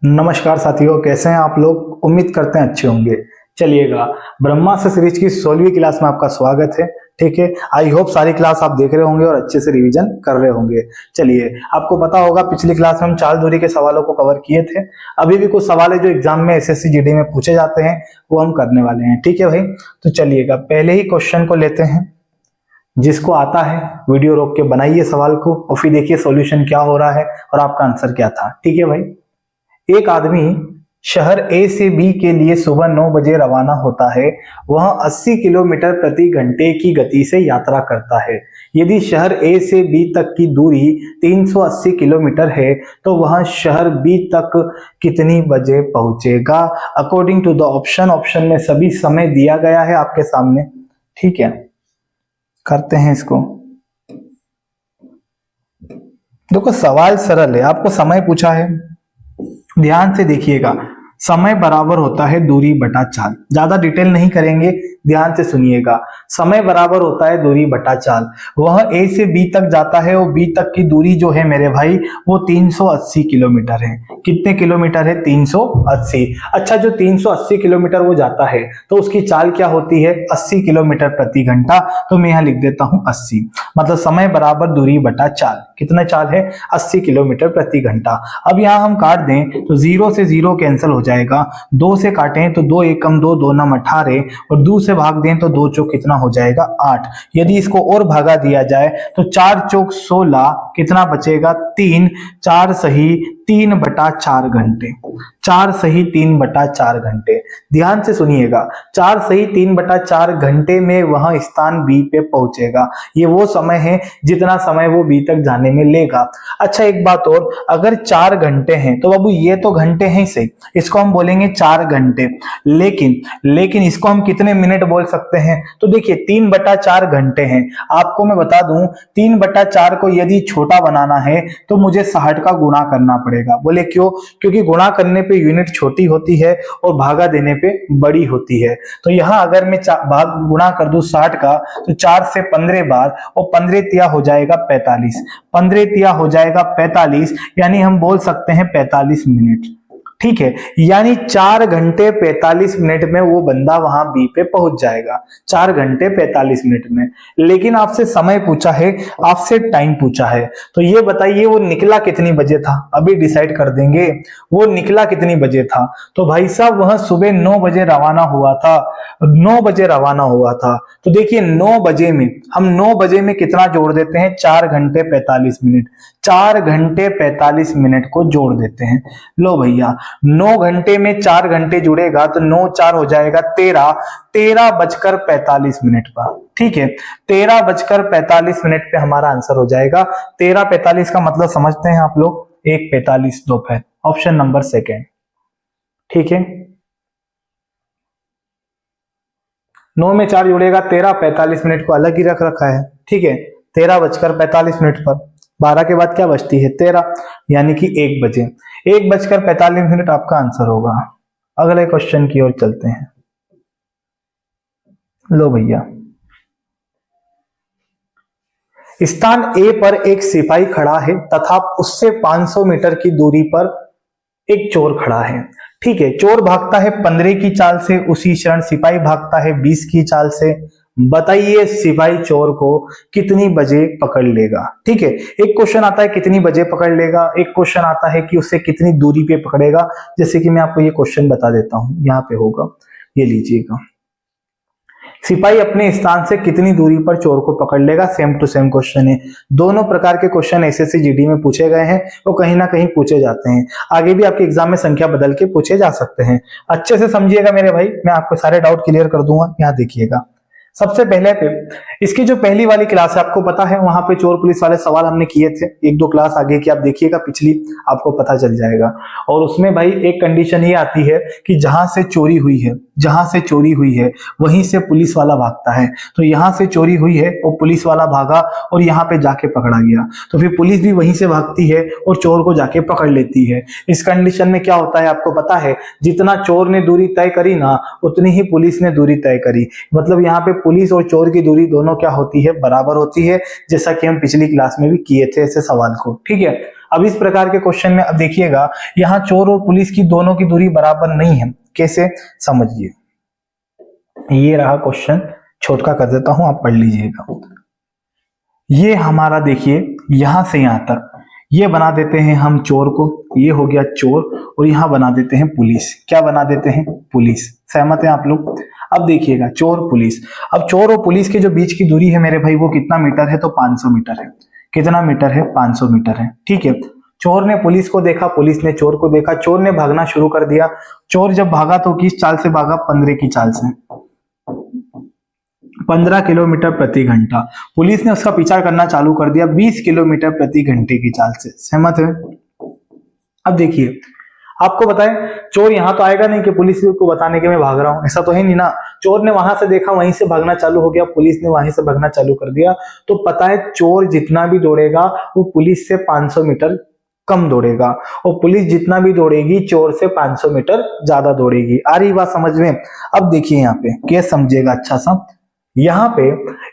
नमस्कार साथियों, कैसे हैं आप लोग। उम्मीद करते हैं अच्छे होंगे। चलिएगा, ब्रह्मास्त्र सीरीज की 16वीं क्लास में आपका स्वागत है। ठीक है, आई होप सारी क्लास आप देख रहे होंगे और अच्छे से रिवीजन कर रहे होंगे। चलिए, आपको पता होगा पिछली क्लास में हम चाल दूरी के सवालों को कवर किए थे। अभी भी कुछ सवाल है जो एग्जाम में एसएससी जीडी में पूछे जाते हैं, वो हम करने वाले हैं। ठीक है भाई, तो चलिएगा पहले ही क्वेश्चन को लेते हैं। जिसको आता है वीडियो रोक के बनाइए सवाल को और फिर देखिए सॉल्यूशन क्या हो रहा है और आपका आंसर क्या था। ठीक है भाई, एक आदमी शहर ए से बी के लिए सुबह 9 बजे रवाना होता है। वह 80 किलोमीटर प्रति घंटे की गति से यात्रा करता है। यदि शहर ए से बी तक की दूरी 380 किलोमीटर है तो वह शहर बी तक कितनी बजे पहुंचेगा। अकॉर्डिंग टू द ऑप्शन में सभी समय दिया गया है आपके सामने। ठीक है, करते हैं इसको। देखो सवाल सरल है, आपको समय पूछा है, ध्यान से देखिएगा। समय बराबर होता है दूरी बटा चाल। ज्यादा डिटेल नहीं करेंगे, ध्यान से सुनिएगा। समय बराबर होता है दूरी बटा चाल। वह ए से बी तक जाता है और बी तक की दूरी जो है मेरे भाई वो 380 किलोमीटर है। कितने किलोमीटर है? 380। अच्छा, जो 380 किलोमीटर वो जाता है तो उसकी चाल क्या होती है? 80 किलोमीटर प्रति घंटा। तो मैं यहाँ लिख देता हूं 80, मतलब समय बराबर दूरी बटा चाल। कितना चाल है? 80 किलोमीटर प्रति घंटा। अब यहाँ हम काट दें तो 0 से 0 कैंसिल हो जाएगा। 2 से काटें तो 2 एकम 2, 2 नम 18 और 2 से भाग दें तो 2 चौक कितना हो जाएगा? 8। यदि इसको और भागा दिया जाए तो 4 चौक 16, कितना बचेगा? 3। 4 सही 3 बटा 4 घंटे। 4 सही 3 बटा 4 घंटे। ध्यान से सुनिएगा, 4 सही 3 बटा 4 घंटे में वह स्थान बी पे पहुंचेगा। ये वो समय है जितना समय वो बी तक जाने में लेगा। अच्छा, एक बात और, अगर 4 घंटे हैं तो बाबू ये तो घंटे हैं ही सही, इसको हम बोलेंगे 4 घंटे। लेकिन इसको हम कितने मिनट बोल सकते हैं? तो देखिए 3 बटा 4 घंटे हैं। आपको मैं बता दूं, 3 बटा 4 को यदि छोटा बनाना है तो मुझे 60 का गुणा करना पड़ेगा। बोले क्यों? क्योंकि गुणा करने पे यूनिट छोटी होती है और भागा देने पे बड़ी होती है। तो यहां अगर मैं भाग गुणा कर दूं 60 का तो 4 से 15 बार और 15 तिया हो जाएगा 45। 15 तिया हो जाएगा 45, यानी हम बोल सकते हैं 45 मिनट। ठीक है, यानी 4 घंटे 45 मिनट में वो बंदा वहां बी पे पहुंच जाएगा। 4 घंटे 45 मिनट में। लेकिन आपसे समय पूछा है, आपसे टाइम पूछा है, तो ये बताइए वो निकला कितनी बजे था? अभी डिसाइड कर देंगे वो निकला कितनी बजे था। तो भाई साहब वह सुबह 9 बजे रवाना हुआ था। 9 बजे रवाना हुआ था। तो देखिए 9 बजे में हम 9 बजे में कितना जोड़ देते हैं? 4 घंटे 45 मिनट। 4 घंटे 45 मिनट को जोड़ देते हैं। लो भैया, 9 घंटे में 4 घंटे जुड़ेगा तो 9 4 हो जाएगा 13। 13 बजकर 45 मिनट पर। ठीक है, 13 बजकर 45 मिनट पे हमारा आंसर हो जाएगा। 13:45 का मतलब समझते हैं आप लोग? 1:45 दोपहर। Option number second. ठीक है, 9 में 4 जुड़ेगा 13, 45 मिनट को अलग ही रख रखा है। ठीक है, 13 बजकर 45 मिनट पर 12 के बाद क्या बचती है? 13, यानी कि 1 बजे। 1 बजकर 45 मिनट आपका आंसर होगा। अगले क्वेश्चन की ओर चलते हैं। लो भैया, स्थान ए पर एक सिपाही खड़ा है तथा उससे 500 मीटर की दूरी पर एक चोर खड़ा है। ठीक है, चोर भागता है 15 की चाल से, उसी क्षण सिपाही भागता है 20 की चाल से। बताइए सिपाही चोर को कितनी बजे पकड़ लेगा? ठीक है, एक क्वेश्चन आता है कितनी बजे पकड़ लेगा, एक क्वेश्चन आता है कि उसे कितनी दूरी पे पकड़ेगा। जैसे कि मैं आपको ये क्वेश्चन बता देता हूं, यहाँ पे होगा, ये लीजिएगा। सिपाही अपने स्थान से कितनी दूरी पर चोर को पकड़ लेगा? सेम टू सेम क्वेश्चन है। दोनों प्रकार के क्वेश्चन एसएससी जीडी में पूछे गए हैं, वो कहीं ना कहीं पूछे जाते हैं। आगे भी आपके एग्जाम में संख्या बदल के पूछे जा सकते हैं। अच्छे से समझिएगा मेरे भाई, मैं आपको सारे डाउट क्लियर कर दूंगा। यहाँ देखिएगा, सबसे पहले पे इसकी जो पहली वाली क्लास है आपको पता है, वहां पे चोर पुलिस वाले सवाल हमने किए थे। 1-2 क्लास आगे की आप देखिएगा पिछली, आपको पता चल जाएगा। और उसमें भाई एक कंडीशन ये आती है कि जहां से चोरी हुई है, जहां से चोरी हुई है वहीं से पुलिस वाला भागता है। तो यहां से चोरी हुई है और पुलिस वाला भागा और यहाँ पे जाके पकड़ा गया, तो फिर पुलिस भी वहीं से भागती है और चोर को जाके पकड़ लेती है। इस कंडीशन में क्या होता है आपको पता है? जितना चोर ने दूरी तय करी ना, उतनी ही पुलिस ने दूरी तय करी। मतलब यहाँ पे पुलिस और चोर की दूरी दोनों क्या होती है? बराबर होती है, जैसा कि हम पिछली क्लास में भी किए थे ऐसे सवाल को। ठीक है, अब इस प्रकार के क्वेश्चन में अब देखिएगा, यहाँ चोर और पुलिस की दोनों की दूरी बराबर नहीं है। कैसे, समझिए। ये रहा क्वेश्चन, छोटा कर देता हूं, आप पढ़ लीजिएगा। ये हमारा देखिए यहां से यहां तक, ये बना देते हैं हम चोर को, ये हो गया चोर, और यहां बना देते हैं पुलिस। क्या बना देते हैं, पुलिस। सहमत है आप लोग। अब देखिएगा चोर पुलिस, अब चोर और पुलिस के जो बीच की दूरी है मेरे भाई वो कितना मीटर है, तो 500 मीटर है। कितना मीटर है, 500 मीटर है। ठीक है, चोर ने पुलिस को देखा, पुलिस ने चोर को देखा, चोर ने भागना शुरू कर दिया। चोर जब भागा तो किस चाल से भागा, 15 की चाल से, 15 किलोमीटर प्रति घंटा। पुलिस ने उसका पीछा करना चालू कर दिया 20 किलोमीटर प्रति घंटे की चाल से। सहमत है। अब देखिए, आपको बताएं, चोर यहां तो आएगा नहीं कि पुलिस को बताने के मैं भाग रहा हूं, ऐसा तो है नहीं ना। चोर ने वहां से देखा, वहीं से भागना चालू हो गया, पुलिस ने वहीं से भागना चालू कर दिया। तो पता है चोर जितना भी दौड़ेगा वो पुलिस से 500 मीटर कम दौड़ेगा, और पुलिस जितना भी दौड़ेगी चोर से 500 मीटर ज्यादा दौड़ेगी। आ रही बात समझ में। अब देखिए यहाँ पे क्या समझिएगा अच्छा सा, यहाँ पे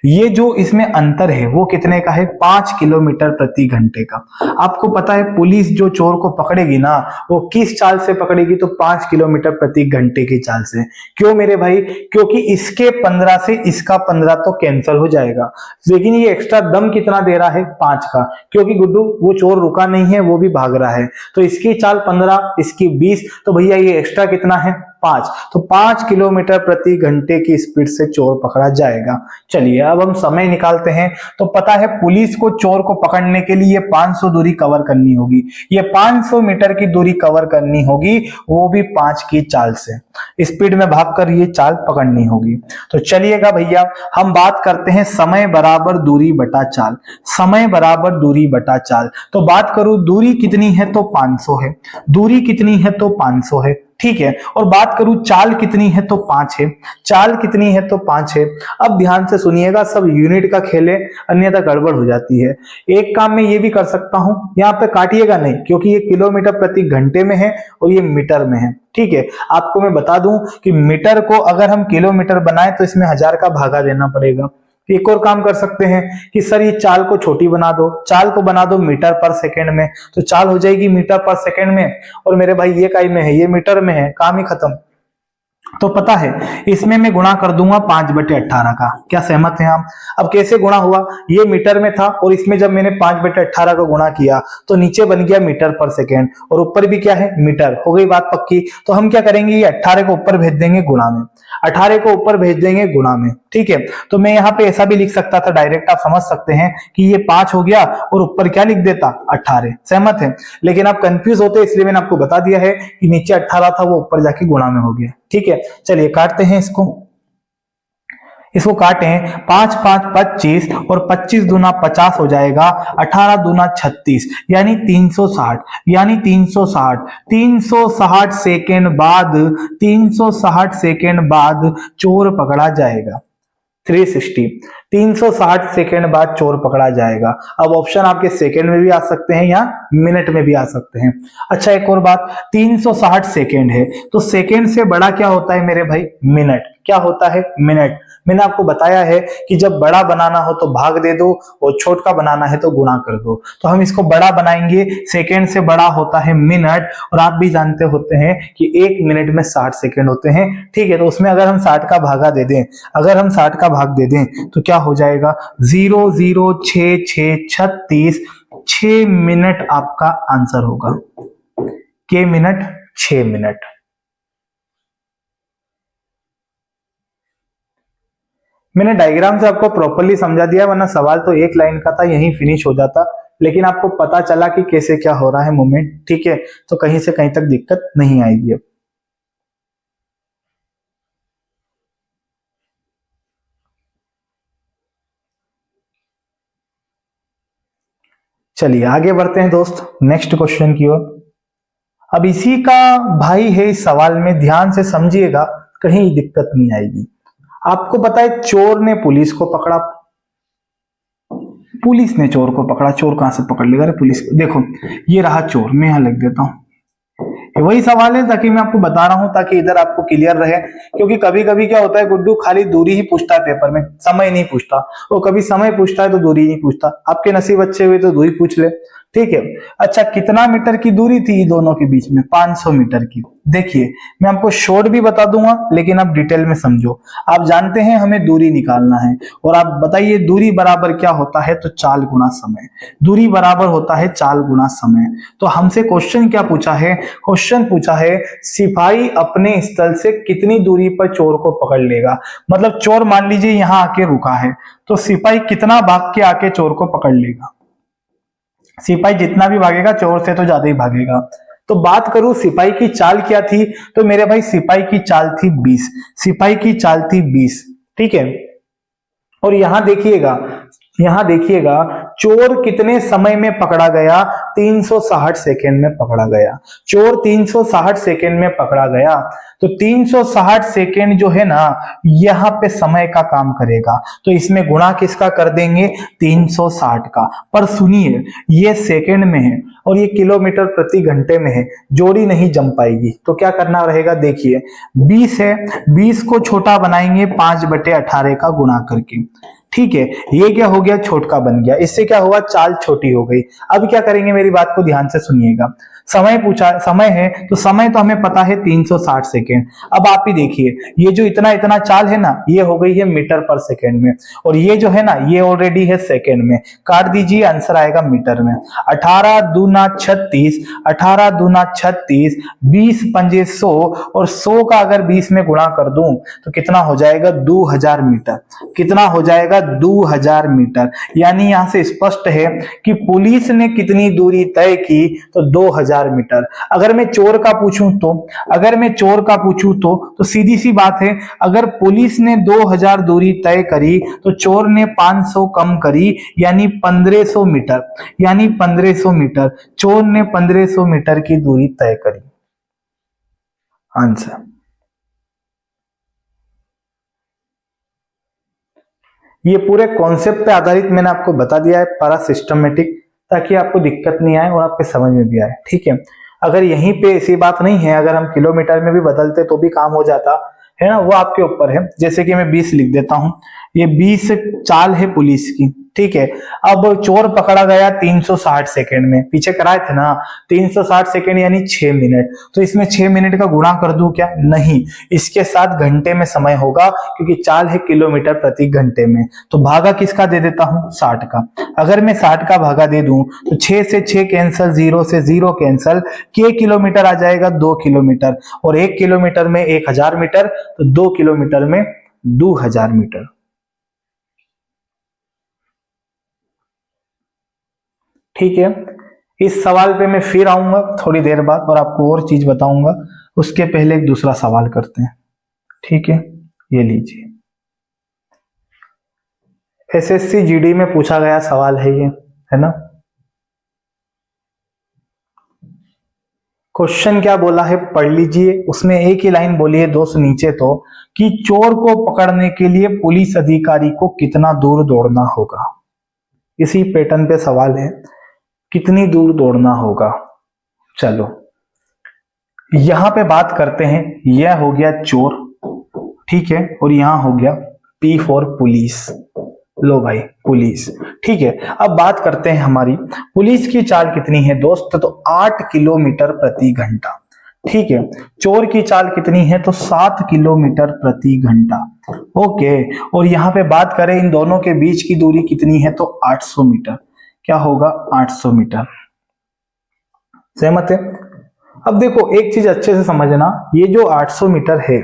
ये जो इसमें अंतर है वो कितने का है, 5 किलोमीटर प्रति घंटे का। आपको पता है पुलिस जो चोर को पकड़ेगी ना वो किस चाल से पकड़ेगी, तो 5 किलोमीटर प्रति घंटे की चाल से। क्यों मेरे भाई, क्योंकि इसके 15 से इसका 15 तो कैंसिल हो जाएगा, लेकिन ये एक्स्ट्रा दम कितना दे रहा है, 5 का, क्योंकि गुड्डू वो चोर रुका नहीं है, वो भी भाग रहा है। तो इसकी चाल 15, इसकी 20, तो भैया ये एक्स्ट्रा कितना है, 5। तो 5 किलोमीटर प्रति घंटे की स्पीड से चोर पकड़ा जाएगा। चलिए अब हम समय निकालते हैं। तो पता है पुलिस को चोर को पकड़ने के लिए 500 दूरी कवर करनी होगी, ये 500 मीटर की दूरी कवर करनी होगी, वो भी 5 की चाल से स्पीड में भागकर ये चाल पकड़नी होगी। तो चलिएगा भैया हम बात करते हैं समय बराबर दूरी बटा चाल। समय बराबर दूरी बटा चाल, तो बात करूं दूरी कितनी है, तो 500 है। दूरी कितनी है, तो 500 है। ठीक है, और बात करूं चाल कितनी है, तो 5 है। चाल कितनी है, तो 5 है। अब ध्यान से सुनिएगा, सब यूनिट का खेल है, अन्यथा गड़बड़ हो जाती है। एक काम मैं ये भी कर सकता हूं, यहाँ पे काटिएगा नहीं क्योंकि ये किलोमीटर प्रति घंटे में है और ये मीटर में है। ठीक है, आपको मैं बता दूं कि मीटर को अगर हम किलोमीटर बनाए तो इसमें 1000 का भागा देना पड़ेगा। एक और काम कर सकते हैं कि सर ये चाल को छोटी बना दो, चाल को बना दो मीटर पर सेकंड में, तो चाल हो जाएगी मीटर पर सेकंड में, और मेरे भाई ये काई में है, ये मीटर में है, काम ही खत्म। तो पता है इसमें मैं गुणा कर दूंगा 5/18 का। क्या सहमत हैं आप। अब कैसे गुणा हुआ, ये मीटर में था और इसमें जब मैंने 5/18 का गुणा किया तो नीचे बन गया मीटर पर सेकेंड और ऊपर भी क्या है, मीटर। हो गई बात पक्की। तो हम क्या करेंगे, ये 18 को ऊपर भेज देंगे गुणा में, 18 को ऊपर भेज देंगे गुणा में। ठीक है, तो मैं यहाँ पे ऐसा भी लिख सकता था डायरेक्ट, आप समझ सकते हैं कि ये 5 हो गया और ऊपर क्या लिख देता, 18। सहमत है, लेकिन आप कंफ्यूज होते इसलिए मैंने आपको बता दिया है कि नीचे 18 था वो ऊपर जाके गुणा में हो गया। ठीक है, चलिए काटते हैं इसको काटें। 5 5 25 और 25 दूना 50 हो जाएगा, 18 दूना 36 यानी 360, यानी 360 सेकेंड बाद 360 सेकेंड बाद चोर पकड़ा जाएगा। 360 सेकेंड बाद चोर पकड़ा जाएगा। अब ऑप्शन आपके सेकेंड में भी आ सकते हैं या मिनट में भी आ सकते हैं। अच्छा एक और बात, 360 सेकेंड है तो सेकेंड से बड़ा क्या होता है मेरे भाई, मिनट। क्या होता है, मिनट। मैंने आपको बताया है कि जब बड़ा बनाना हो तो भाग दे दो और छोटा बनाना है तो गुणा कर दो। तो हम इसको बड़ा बनाएंगे, सेकेंड से बड़ा होता है मिनट, और आप भी जानते होते हैं कि 1 मिनट में 60 सेकेंड होते हैं। ठीक है, तो उसमें अगर हम 60 का भागा दे दें, अगर हम 60 का भाग दे दें तो क्या हो जाएगा, 0066636, 6 मिनट आपका आंसर होगा। के मिनट, 6 मिनट। मैंने डायग्राम से आपको प्रॉपर्ली समझा दिया, वरना सवाल तो एक लाइन का था, यहीं फिनिश हो जाता, लेकिन आपको पता चला कि कैसे क्या हो रहा है मूवमेंट। ठीक है, तो कहीं से कहीं तक दिक्कत नहीं आएगी। अब चलिए आगे बढ़ते हैं दोस्त नेक्स्ट क्वेश्चन की ओर। अब इसी का भाई है इस सवाल में, ध्यान से समझिएगा, कहीं दिक्कत नहीं आएगी। आपको पता है चोर ने पुलिस को पकड़ा, पुलिस ने चोर को पकड़ा। चोर कहां से पकड़ लेगा, पुलिस को। देखो ये रहा चोर, मैं यहां लिख देता हूं, वही सवाल है ताकि मैं आपको बता रहा हूं ताकि इधर आपको क्लियर रहे। क्योंकि कभी कभी क्या होता है गुड्डू, खाली दूरी ही पूछता है पेपर में, समय नहीं पूछता, और कभी समय पूछता है तो दूरी नहीं पूछता। आपके नसीब अच्छे हुए तो दूरी पूछ ले। ठीक है। अच्छा, कितना मीटर की दूरी थी दोनों के बीच में? 500 मीटर की। देखिए, मैं आपको शॉर्ट भी बता दूंगा, लेकिन आप डिटेल में समझो। आप जानते हैं हमें दूरी निकालना है, और आप बताइए दूरी बराबर क्या होता है? तो चाल गुना समय। दूरी बराबर होता है चाल गुना समय। तो हमसे क्वेश्चन क्या पूछा है? क्वेश्चन पूछा है सिपाही अपने स्थल से कितनी दूरी पर चोर को पकड़ लेगा। मतलब चोर मान लीजिए यहां आके रुका है, तो सिपाही कितना भाग के आके चोर को पकड़ लेगा? सिपाही जितना भी भागेगा चोर से तो ज्यादा ही भागेगा। तो बात करूं सिपाही की चाल क्या थी, तो मेरे भाई सिपाही की चाल थी 20। सिपाही की चाल थी 20, ठीक है। और यहां देखिएगा चोर कितने समय में पकड़ा गया? 360 सेकेंड में पकड़ा गया। चोर 360 सेकेंड में पकड़ा गया। तो 360 सेकेंड जो है ना, यहां पे समय का काम करेगा, तो इसमें गुणा किसका कर देंगे? 360 का। पर सुनिए, ये सेकेंड में है और ये किलोमीटर प्रति घंटे में है, जोड़ी नहीं जम पाएगी। तो क्या करना रहेगा? देखिए 20 है, 20 को छोटा बनाएंगे 5/18 का गुणा करके, ठीक है। ये क्या हो गया? छोटका बन गया। इससे क्या हुआ? चाल छोटी हो गई। अब क्या करेंगे? मेरी बात को ध्यान से सुनिएगा। समय पूछा, समय है तो समय तो हमें पता है 360 सेकेंड। अब आप ही देखिए, ये जो इतना इतना चाल है ना, ये हो गई है मीटर पर सेकेंड में, और ये जो है ना, ये ऑलरेडी है सेकेंड में। काट दीजिए, आंसर आएगा मीटर में। 18 दूना 36, 18 दूना 36, 20 पंजे 100, और 100 का अगर 20 में गुणा कर दूं तो कितना हो जाएगा? 2000 मीटर। कितना हो जाएगा? 2000 मीटर। यानी यहां से स्पष्ट है कि पुलिस ने कितनी दूरी तय की? तो 2000 मीटर। अगर मैं चोर का पूछूं तो सीधी सी बात है, अगर पुलिस ने 2000 दूरी तय करी तो चोर ने 500 कम करी, यानी 1500 मीटर। यानी 1500 मीटर, चोर ने 1500 मीटर की दूरी तय करी। आंसर। ये पूरे कॉन्सेप्ट पे आधारित मैंने आपको बता दिया है, पारा सिस्टमेटिक, ताकि आपको दिक्कत नहीं आए और आपके समझ में भी आए, ठीक है। अगर यहीं पे ऐसी बात नहीं है, अगर हम किलोमीटर में भी बदलते तो भी काम हो जाता है ना, वो आपके ऊपर है। जैसे कि मैं 20 लिख देता हूं, ये 20 चाल है पुलिस की, ठीक है। अब चोर पकड़ा गया 360 सेकेंड में, पीछे कराए थे ना 360 सेकेंड यानी 6 मिनट, तो इसमें 6 मिनट का गुणा कर दूं क्या? नहीं, इसके साथ घंटे में समय होगा, क्योंकि चाल है किलोमीटर प्रति घंटे में। तो भागा किसका दे देता हूं? 60 का। अगर मैं 60 का भागा दे दूं तो 6 से 6 कैंसल, 0 से 0 कैंसल, के किलोमीटर आ जाएगा 2 किलोमीटर, और 1 किलोमीटर में 1000 मीटर, तो 2 किलोमीटर में 2000 मीटर। ठीक है, इस सवाल पे मैं फिर आऊंगा थोड़ी देर बाद और आपको और चीज बताऊंगा। उसके पहले एक दूसरा सवाल करते हैं, ठीक है। ये लीजिए, एसएससी जीडी में पूछा गया सवाल है ये, है ना। क्वेश्चन क्या बोला है पढ़ लीजिए। उसमें एक ही लाइन बोली है दोस्त नीचे तो, कि चोर को पकड़ने के लिए पुलिस अधिकारी को कितना दूर दौड़ना होगा। इसी पैटर्न पे सवाल है, कितनी दूर दौड़ना होगा। चलो यहां पे बात करते हैं। यह हो गया चोर, ठीक है, और यहां हो गया पी फॉर पुलिस। लो भाई पुलिस, ठीक है। अब बात करते हैं हमारी पुलिस की चाल कितनी है दोस्त, तो 8 किलोमीटर प्रति घंटा, ठीक है। चोर की चाल कितनी है, तो 7 किलोमीटर प्रति घंटा, ओके। और यहां पे बात करें इन दोनों के बीच की दूरी कितनी है, तो 800 मीटर। क्या होगा? 800 मीटर। सहमत है? अब देखो एक चीज अच्छे से समझना, ये जो 800 मीटर है,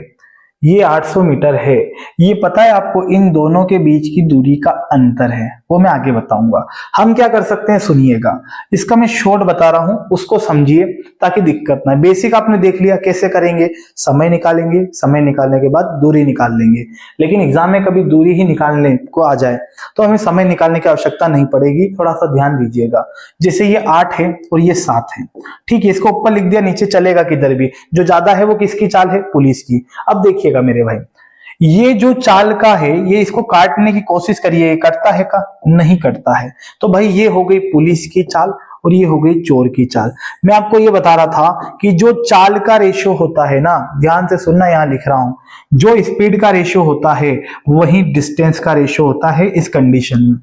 ये 800 मीटर है, ये पता है आपको इन दोनों के बीच की दूरी का अंतर है, वो मैं आगे बताऊंगा। हम क्या कर सकते हैं, सुनिएगा। इसका मैं शॉर्ट बता रहा हूं, उसको समझिए ताकि दिक्कत ना। बेसिक आपने देख लिया, कैसे करेंगे? समय निकालेंगे, समय निकालने के बाद दूरी निकाल लेंगे। लेकिन एग्जाम में कभी दूरी ही निकालने को आ जाए तो हमें समय निकालने की आवश्यकता नहीं पड़ेगी, थोड़ा सा ध्यान दीजिएगा। जैसे ये 8 है और ये 7 है, ठीक है। इसको ऊपर लिख दिया, नीचे चलेगा किधर भी। जो ज्यादा है वो किसकी चाल है? पुलिस की। अब देखिएगा मेरे भाई, ये जो चाल का है, ये इसको काटने की कोशिश करिए, ये कटता है का? नहीं कटता है। तो भाई ये हो गई पुलिस की चाल और ये हो गई चोर की चाल। मैं आपको ये बता रहा था कि जो चाल का रेशियो होता है ना, ध्यान से सुनना, यहां लिख रहा हूं, जो स्पीड का रेशियो होता है वही डिस्टेंस का रेशियो होता है इस कंडीशन में।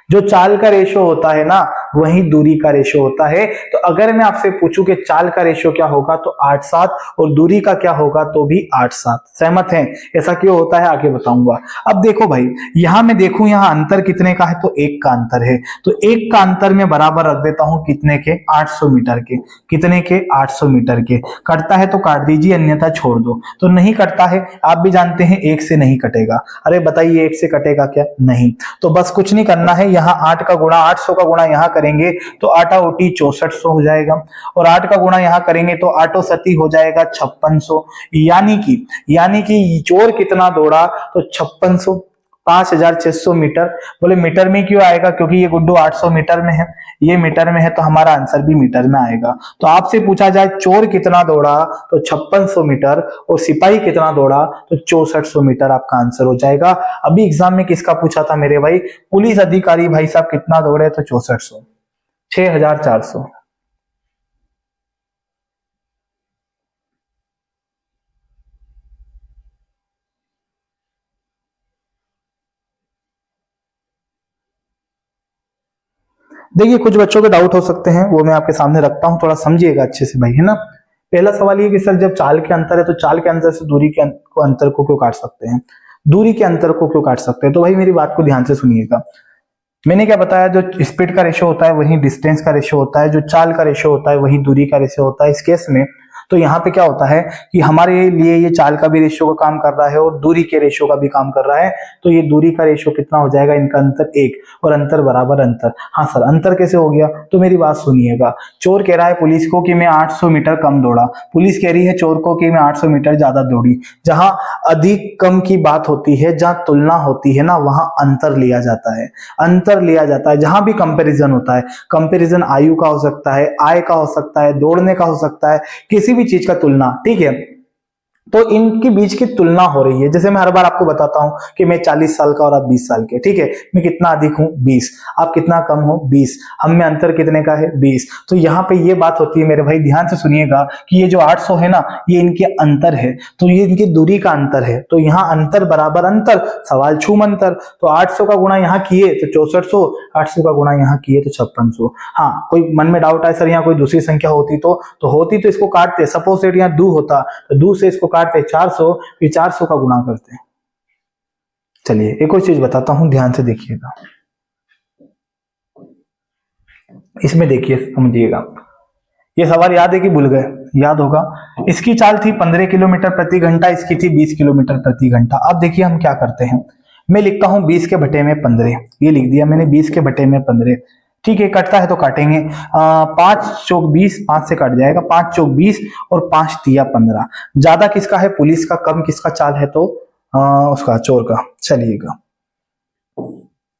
जो चाल का रेशियो होता है ना, वही दूरी का रेशियो होता है। तो अगर मैं आपसे पूछूं कि चाल का रेशियो क्या होगा तो 8:7, और दूरी का क्या होगा तो भी 8:7। सहमत हैं? ऐसा क्यों होता है आगे बताऊंगा। अब देखो भाई, यहां मैं देखूं यहां अंतर कितने का है तो 1 का अंतर है, तो 1 का अंतर मैं बराबर रख देता हूं कितने के, 800 मीटर के। कितने के? 800 मीटर के। कटता है तो काट दीजिए, अन्यथा छोड़ दो। तो नहीं कटता है, आप भी जानते हैं 1 से नहीं कटेगा। अरे बताइए 1 से कटेगा क्या? नहीं। तो बस कुछ नहीं करना है, यहाँ 8 का गुणा, 800 का गुणा यहाँ करेंगे तो 8 ओटी 6400 हो जाएगा, और 8 का गुणा यहाँ करेंगे तो 8 सती हो जाएगा 5600। यानी कि चोर कितना दौड़ा तो 5600, 5600 मीटर। बोले मीटर में क्यों आएगा? क्योंकि ये गुड्डू 800 मीटर में है, ये मीटर में है, तो हमारा आंसर भी मीटर में आएगा। तो आपसे पूछा जाए चोर कितना दौड़ा तो 5600 मीटर, और सिपाही कितना दौड़ा तो 6400 मीटर, आपका आंसर हो जाएगा। अभी एग्जाम में किसका पूछा था मेरे भाई? पुलिस अधिकारी भाई साहब कितना दौड़े तो 6400, 6400। देखिए कुछ बच्चों के डाउट हो सकते हैं, वो मैं आपके सामने रखता हूं, थोड़ा समझिएगा अच्छे से भाई, है ना। पहला सवाल ये कि सर जब चाल के अंतर है तो चाल के अंतर से दूरी के अंतर को क्यों काट सकते हैं, दूरी के अंतर को क्यों काट सकते हैं? तो भाई मेरी बात को ध्यान से सुनिएगा। मैंने क्या बताया, जो स्पीड का रेशियो होता है वही डिस्टेंस का रेशियो होता है, जो चाल का रेशियो होता है वही दूरी का रेशियो होता है। इस केस में तो यहाँ पे क्या होता है कि हमारे लिए ये चाल का भी रेशियो का काम कर रहा है और दूरी के रेशियो का भी काम कर रहा है। तो ये दूरी का रेशियो कितना हो जाएगा, इनका अंतर 1, और अंतर बराबर अंतर। हाँ सर अंतर कैसे हो गया? तो मेरी बात सुनिएगा। चोर कह रहा है पुलिस को कि मैं 800 मीटर कम दौड़ा, पुलिस कह रही है चोर को कि मैं 800 मीटर ज्यादा दौड़ी। जहां अधिक कम की बात होती है, जहां तुलना होती है ना, वहां अंतर लिया जाता है, अंतर लिया जाता है। जहां भी कंपैरिजन होता है, कंपैरिजन आयु का हो सकता है, आय का हो सकता है, दौड़ने का हो सकता है, किसी भी चीज का तुलना, ठीक है। तो इनके बीच की तुलना हो रही है। जैसे मैं हर बार आपको बताता हूं कि मैं 40 साल का और आप 20 साल के, ठीक है। मैं कितना अधिक हूं? 20। आप कितना कम हो? 20। हम में अंतर कितने का है? 20। तो यहाँ पे ये बात होती है मेरे भाई, ध्यान से सुनिएगा कि ये जो 800 है ना, ये इनके अंतर है, तो ये इनकी दूरी का अंतर है। तो यहाँ अंतर बराबर अंतर, सवाल छूम अंतर। तो 800 का गुणा यहाँ किए तो 6400, 800 का गुणा यहाँ किए तो 5600। हाँ कोई मन में डाउट है सर यहाँ कोई दूसरी संख्या होती तो होती तो इसको काटते। सपोज दैट यहाँ 2 होता तो 2 से इसको काटते 400, फिर 400 का गुणा करते। चलिए एक और चीज बताता हूं, ध्यान से देखिएगा। इसमें देखिए समझिएगा, ये सवाल याद है कि भूल गए? याद होगा। इसकी चाल थी 15 किलोमीटर प्रति घंटा, इसकी थी 20 किलोमीटर प्रति घंटा। अब देखिए हम क्या करते हैं, मैं लिखता हूं 20 के बटे में 15, ये लिख दिया मैंने 20 के बटे में 15। ठीक है, कटता है तो काटेंगे। 5 चौक 20, 5 से कट जाएगा, 5 चौक 20 और 5 तिया 15। ज्यादा किसका है? पुलिस का। कम किसका चाल है? तो उसका, चोर का। चलिएगा,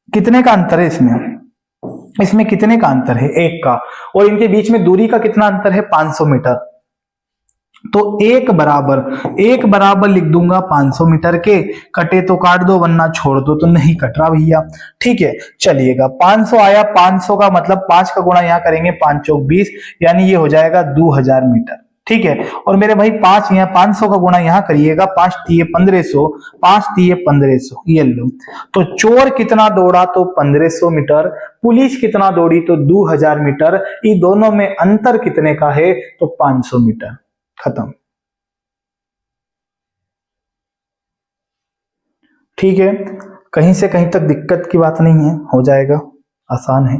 कितने का अंतर है इसमें? इसमें कितने का अंतर है? 1 का। और इनके बीच में दूरी का कितना अंतर है? 500 मीटर। तो एक बराबर लिख दूंगा 500 मीटर के। कटे तो काट दो वरना छोड़ दो, तो नहीं कट रहा भैया। ठीक है, चलिएगा 500 आया, 500 का मतलब 5 का गुणा यहां करेंगे, 5 चौक 20, यानी ये हो जाएगा 2000 मीटर। ठीक है, और मेरे भाई 5 यहाँ 500 का गुणा यहां करिएगा, 5 तिये 1500, 5 तिये 1500, ये लो। तो चोर कितना दौड़ा तो 1500 मीटर, पुलिस कितना दौड़ी तो 2000 मीटर। ये दोनों में अंतर कितने का है? तो 500 मीटर। खत्म। ठीक है, कहीं से कहीं तक दिक्कत की बात नहीं है, हो जाएगा, आसान है।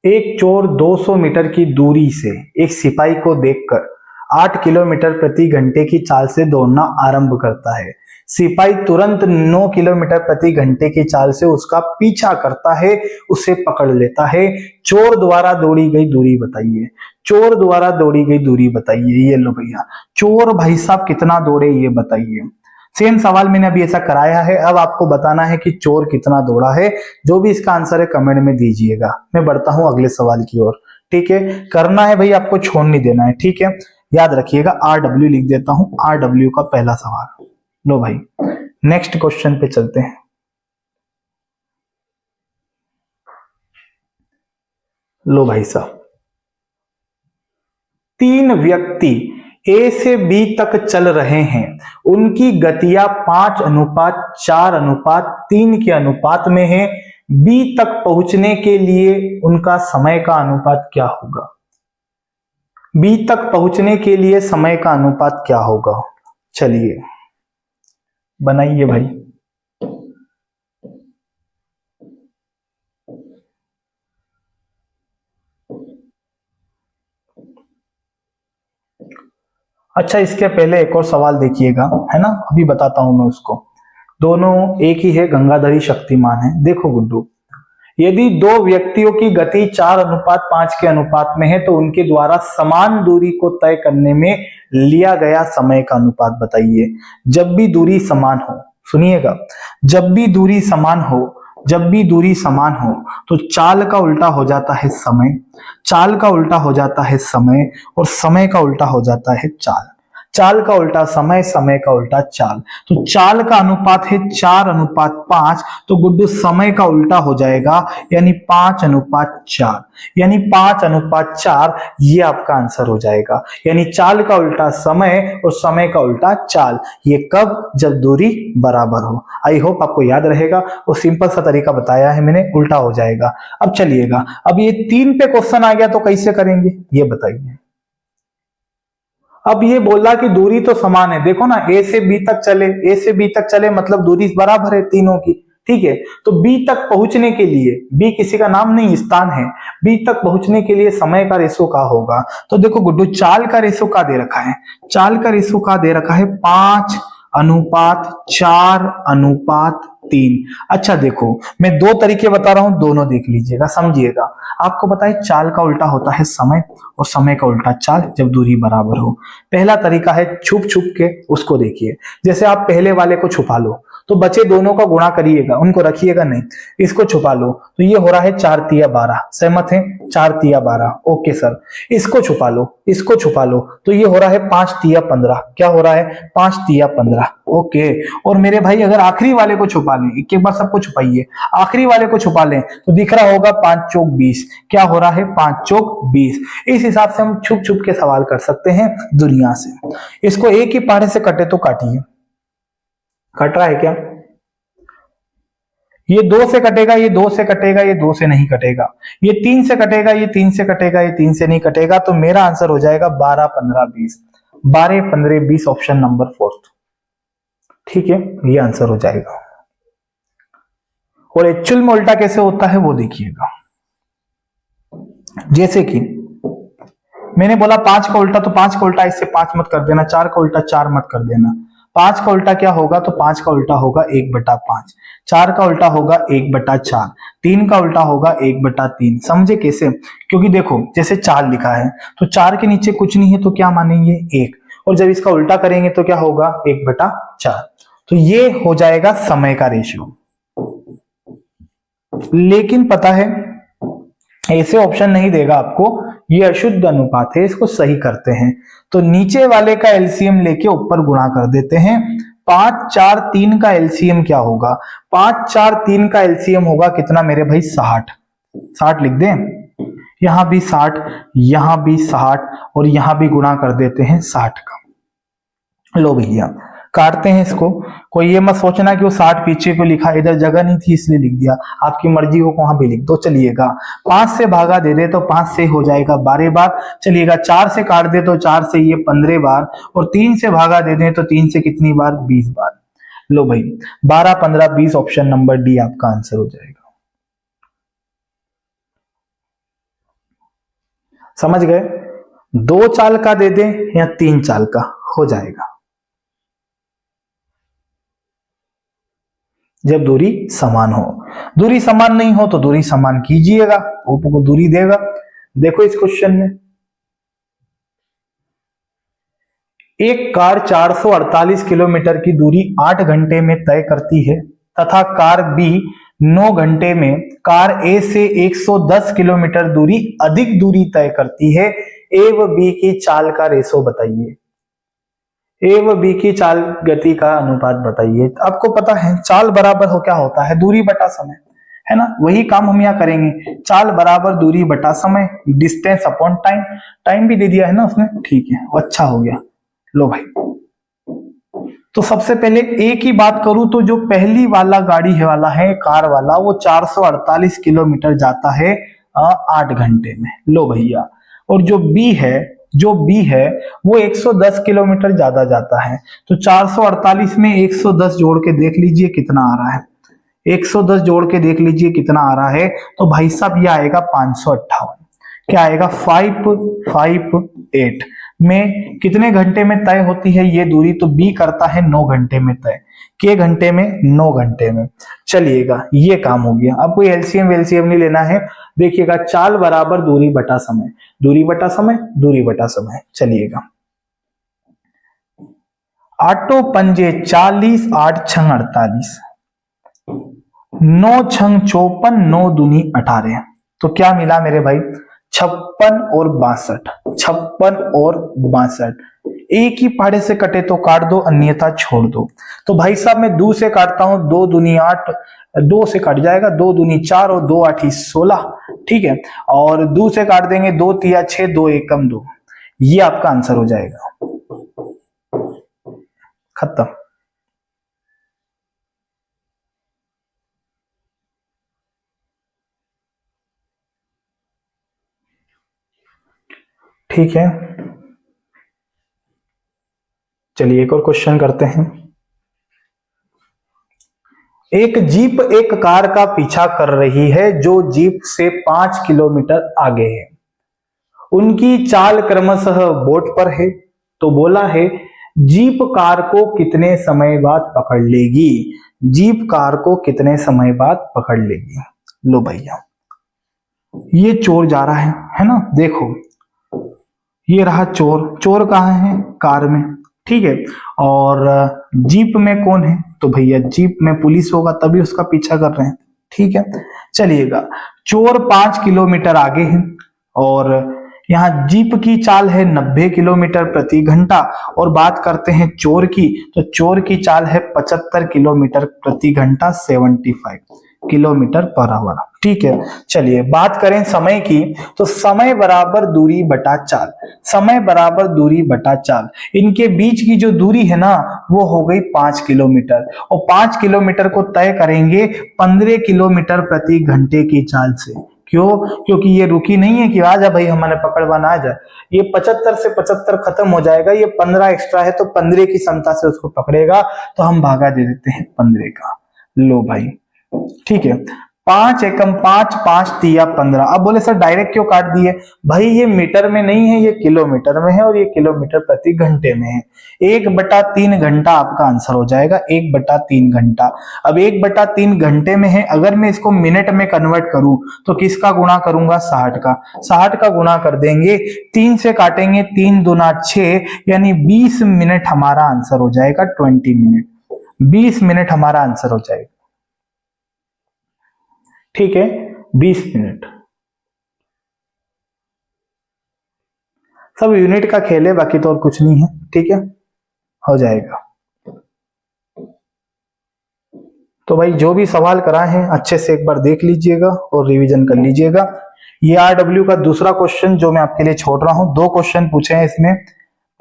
एक चोर 200 मीटर की दूरी से एक सिपाही को देखकर 8 किलोमीटर प्रति घंटे की चाल से दौड़ना आरंभ करता है। सिपाही तुरंत 9 किलोमीटर प्रति घंटे की चाल से उसका पीछा करता है, उसे पकड़ लेता है। चोर द्वारा दौड़ी गई दूरी बताइए, चोर द्वारा दौड़ी गई दूरी बताइए। ये लो भैया, चोर भाई साहब कितना दौड़े ये बताइए। सेम सवाल मैंने अभी ऐसा कराया है, अब आपको बताना है कि चोर कितना दौड़ा है। जो भी इसका आंसर है कमेंट में दीजिएगा। मैं बढ़ता हूं अगले सवाल की ओर। ठीक है, करना है भाई, आपको छोड़ नहीं देना है। ठीक है, याद रखिएगा, RW लिख देता हूं, RW का पहला सवाल। लो भाई, नेक्स्ट क्वेश्चन पे चलते हैं। लो भाई साहब, 3 व्यक्ति ए से बी तक चल रहे हैं, उनकी गतियां 5:4:3 के अनुपात में है, बी तक पहुंचने के लिए उनका समय का अनुपात क्या होगा? बी तक पहुंचने के लिए समय का अनुपात क्या होगा? चलिए बनाइए भाई। अच्छा, इसके पहले एक और सवाल देखिएगा, है ना, अभी बताता हूं मैं उसको। दोनों एक ही है, गंगाधरी शक्तिमान है। देखो गुड्डू, यदि दो व्यक्तियों की गति 4:5 के अनुपात में है तो उनके द्वारा समान दूरी को तय करने में लिया गया समय का अनुपात बताइए। जब भी दूरी समान हो, सुनिएगा, जब भी दूरी समान हो, जब भी दूरी समान हो तो चाल का उल्टा हो जाता है समय, चाल का उल्टा हो जाता है समय, और समय का उल्टा हो जाता है चाल। चाल का उल्टा समय, समय का उल्टा चाल। तो चाल का अनुपात है 4:5, तो गुड्डू समय का उल्टा हो जाएगा, यानी 5:4, यानी 5:4, ये आपका आंसर हो जाएगा। यानी चाल का उल्टा समय और समय का उल्टा चाल, ये कब? जब दूरी बराबर हो। आई होप आपको याद रहेगा, वो सिंपल सा तरीका बताया है मैंने, उल्टा हो जाएगा। अब चलिएगा, अब ये 3 पे क्वेश्चन आ गया तो कैसे करेंगे ये बताइए। अब ये बोला कि दूरी तो समान है, देखो ना, ए से बी तक चले, ए से बी तक चले मतलब दूरी बराबर है तीनों की, ठीक है। तो बी तक पहुंचने के लिए, बी किसी का नाम नहीं, स्थान है, बी तक पहुंचने के लिए समय का रेशो का होगा। तो देखो गुड्डू, चाल का रेशो का दे रखा है, चाल का रेशो का दे रखा है 5:4:3। अच्छा देखो, मैं 2 तरीके बता रहा हूं, दोनों देख लीजिएगा, समझिएगा। आपको बताए चाल का उल्टा होता है समय और समय का उल्टा चाल जब दूरी बराबर हो। पहला तरीका है छुप छुप के, उसको देखिए। जैसे आप पहले वाले को छुपा लो तो बचे दोनों का गुणा करिएगा, उनको रखिएगा नहीं। इसको छुपा लो तो ये हो रहा है 4×3=12, सहमत है? 4×3=12, ओके सर। इसको छुपा लो, इसको छुपा लो तो ये हो रहा है 5×3=15। क्या हो रहा है? 5×3=15, ओके। और मेरे भाई अगर आखिरी वाले को छुपा लें, एक एक बार सबको छुपाइए, आखिरी वाले को छुपा लें तो दिख रहा होगा 5×4=20। क्या हो रहा है? 5×4=20। इस हिसाब से हम छुप छुप के सवाल कर सकते हैं दुनिया से। इसको एक ही पहाड़े से कटे तो काटिए, कट रहा है क्या? ये 2 से कटेगा, ये 2 से कटेगा, ये 2 से नहीं कटेगा, ये 3 से कटेगा, ये 3 से कटेगा, ये 3 से नहीं कटेगा। तो मेरा आंसर हो जाएगा 12×15=20, 12×15=20, ऑप्शन नंबर 4, ठीक है, ये आंसर हो जाएगा। और एक्चुअल में उल्टा कैसे होता है वो देखिएगा। जैसे कि मैंने बोला 5 का उल्टा, तो 5 का उल्टा इससे 5 मत कर देना, 4 का उल्टा 4 मत कर देना। 5 का उल्टा क्या होगा? तो 5 का उल्टा होगा 1/5, 4 का उल्टा होगा 1/4, 3 का उल्टा होगा 1/3। समझे कैसे? क्योंकि देखो, जैसे 4 लिखा है तो 4 के नीचे कुछ नहीं है तो क्या मानेंगे? 1, और जब इसका उल्टा करेंगे तो क्या होगा? 1/4। तो ये हो जाएगा समय का रेशियो। लेकिन पता है ऐसे ऑप्शन नहीं देगा आपको, ये अशुद्ध अनुपात है, इसको सही करते हैं। तो नीचे वाले का एलसीएम लेके ऊपर गुणा कर देते हैं। 5×4=3 का एलसीएम क्या होगा? 5×4=3 का एलसीएम होगा कितना मेरे भाई? 60। 60 लिख दें, यहां भी 60, यहां भी 60, और यहां भी गुणा कर देते हैं 60 का। लो भैया काटते हैं इसको। कोई ये मत सोचना कि वो 60 पीछे को लिखा, इधर जगह नहीं थी इसलिए लिख दिया, आपकी मर्जी हो वहां भी लिख दो। चलिएगा 5 से भागा दे दे तो 5 से हो जाएगा 12 बार। चलिएगा 4 से काट दे तो 4 से ये 15 बार, और 3 से भागा दे दे तो 3 से कितनी बार? 20 बार। लो भाई 12×15=20, ऑप्शन नंबर डी आपका आंसर हो जाएगा। समझ गए? 2 चाल का दे दे या 3 चाल का, हो जाएगा जब दूरी समान हो। दूरी समान नहीं हो तो दूरी समान कीजिएगा, आपको दूरी देगा। देखो इस क्वेश्चन में, एक कार 448 किलोमीटर की दूरी 8 घंटे में तय करती है तथा कार बी 9 घंटे में कार ए से 110 किलोमीटर दूरी अधिक दूरी तय करती है। ए व बी की चाल का रेशो बताइए। ए व बी की चाल गति का अनुपात बताइए। आपको पता है चाल बराबर हो क्या होता है? दूरी बटा समय, है ना? वही काम हम यहाँ करेंगे। चाल बराबर दूरी बटा समय, डिस्टेंस अपॉन टाइम। टाइम भी दे दिया है ना उसने, ठीक है, अच्छा हो गया। लो भाई, तो सबसे पहले ए की बात करूं तो जो पहली वाला गाड़ी है वाला है कार वाला, वो 448 किलोमीटर जाता है 8 घंटे में। लो भैया, और जो बी है वो 110 किलोमीटर ज्यादा जाता है। तो 448 में 110 जोड़ के देख लीजिए कितना आ रहा है। 110 जोड़ के देख लीजिए कितना आ रहा है। तो भाई साहब ये आएगा 558। क्या आएगा? 558 में कितने घंटे में तय होती है ये दूरी? तो बी करता है 9 घंटे में तय। के घंटे में? 9 घंटे में। चलिएगा, ये काम हो गया। अब कोई एलसीएम वेलसीएम नहीं लेना है। देखिएगा, चाल बराबर दूरी बटा समय, दूरी बटा समय, दूरी बटा समय। चलिएगा, 8 पंजे 40, 8 छंग 48, 9 छंग 54, 9 दूनी 18। तो क्या मिला मेरे भाई? 56 और 62, 56 और 62। एक ही पहाड़े से कटे तो काट दो, अन्यथा छोड़ दो। तो भाई साहब मैं 2 से काटता हूं, 2 दूनी 8, 2 से कट जाएगा, 2 दूनी 4 और 2 8 16। ठीक है, और 2 से काट देंगे, 2 तिया 6, 2 एकम 2। ये आपका आंसर हो जाएगा। खत्म। ठीक है, चलिए एक और क्वेश्चन करते हैं। एक जीप एक कार का पीछा कर रही है जो जीप से 5 किलोमीटर आगे है। उनकी चाल क्रमशः बोट पर है। तो बोला है जीप कार को कितने समय बाद पकड़ लेगी? जीप कार को कितने समय बाद पकड़ लेगी? लो भैया, ये चोर जा रहा है ना? देखो, ये रहा चोर। चोर कहाँ है? कार में। ठीक है, और जीप में कौन है? तो भैया जीप में पुलिस होगा, तभी उसका पीछा कर रहे हैं। ठीक है, चलिएगा, चोर 5 किलोमीटर आगे है और यहाँ जीप की चाल है 90 किलोमीटर प्रति घंटा। और बात करते हैं चोर की, तो चोर की चाल है 75 किलोमीटर प्रति घंटा, 75 किलोमीटर पर आवर। ठीक है, चलिए बात करें समय की, तो समय बराबर दूरी बटा चाल, समय बराबर दूरी बटा चाल। इनके बीच की जो दूरी है ना, वो हो गई 5 किलोमीटर, और 5 किलोमीटर को तय करेंगे 15 किलोमीटर प्रति घंटे की चाल से। क्यों? क्योंकि ये रुकी नहीं है कि आजा भाई हमारे पकड़वाना आ जाए। ये 75 से 75 खत्म हो जाएगा, ये 15 एक्स्ट्रा है, तो 15 की क्षमता से उसको पकड़ेगा। तो हम भागा दे देते हैं 15 का। लो भाई, ठीक है, 5 एकम 5, 5 तिया 15। अब बोले सर डायरेक्ट क्यों काट दिए? भाई ये मीटर में नहीं है, ये किलोमीटर में है, और ये किलोमीटर प्रति घंटे में है। 1/3 घंटा आपका आंसर हो जाएगा, 1/3 घंटा। अब 1/3 घंटे में है, अगर मैं इसको मिनट में कन्वर्ट करूं तो किसका गुणा करूंगा? 60 का। 60 का गुणा कर देंगे, 3 से काटेंगे, 3 दूना 6, यानी 20 मिनट हमारा आंसर हो जाएगा। 20 मिनट, 20 मिनट हमारा आंसर हो जाएगा। ठीक है, 20 मिनट। सब यूनिट का खेल है, बाकी तो और कुछ नहीं है। ठीक है, हो जाएगा। तो भाई जो भी सवाल कराए हैं अच्छे से एक बार देख लीजिएगा और रिवीजन कर लीजिएगा। ये RW का दूसरा क्वेश्चन जो मैं आपके लिए छोड़ रहा हूं, 2 क्वेश्चन पूछे हैं इसमें,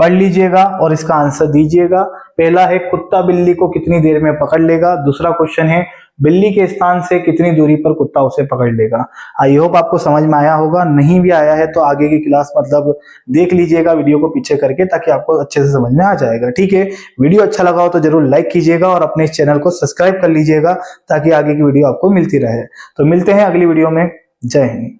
पढ़ लीजिएगा और इसका आंसर दीजिएगा। पहला है कुत्ता बिल्ली को कितनी देर में पकड़ लेगा। दूसरा क्वेश्चन है बिल्ली के स्थान से कितनी दूरी पर कुत्ता उसे पकड़ लेगा। आई होप आपको समझ में आया होगा। नहीं भी आया है तो आगे की क्लास मतलब देख लीजिएगा वीडियो को पीछे करके, ताकि आपको अच्छे से समझ में आ जाएगा। ठीक है, वीडियो अच्छा लगा हो तो जरूर लाइक कीजिएगा और अपने इस चैनल को सब्सक्राइब कर लीजिएगा, ताकि आगे की वीडियो आपको मिलती रहे। तो मिलते हैं अगली वीडियो में। जय हिंद।